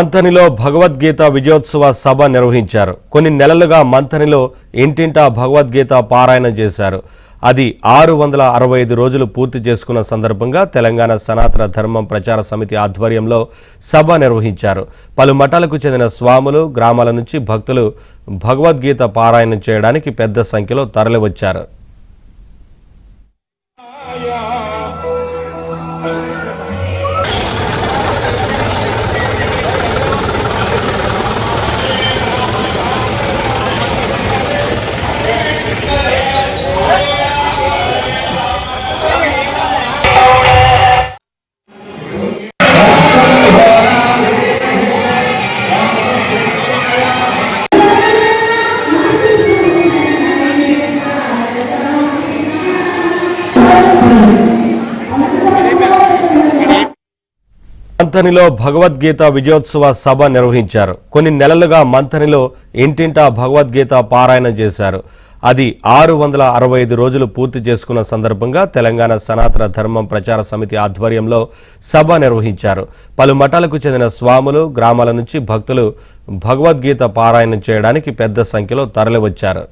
మంథనిలో భగవద్గీత విజయోత్సవ సభ నిర్వహించారు. కొన్ని నెలలుగా మంథనిలో ఇంటింటా భగవద్గీత పారాయణం చేశారు. అది 665 రోజులు పూర్తి చేసుకున్న సందర్భంగా తెలంగాణ సనాతన ధర్మం ప్రచార సమితి ఆధ్వర్యంలో సభ నిర్వహించారు. పలు మఠాలకు చెందిన స్వాములు, గ్రామాల నుంచి భక్తులు భగవద్గీత పారాయణం చేయడానికి పెద్ద సంఖ్యలో తరలివచ్చారు. మంథనిలో భగవద్గీత విజయోత్సవ సభ నిర్వహించారు. కొన్ని నెలలుగా మంథనిలో ఇంటింటా భగవద్గీత పారాయణం చేశారు. అది 665 రోజులు పూర్తి చేసుకున్న సందర్భంగా తెలంగాణ సనాతన ధర్మం ప్రచార సమితి ఆధ్వర్యంలో సభ నిర్వహించారు. పలు మఠాలకు చెందిన స్వాములు, గ్రామాల నుంచి భక్తులు భగవద్గీత పారాయణం చేయడానికి పెద్ద సంఖ్యలో తరలివచ్చారు.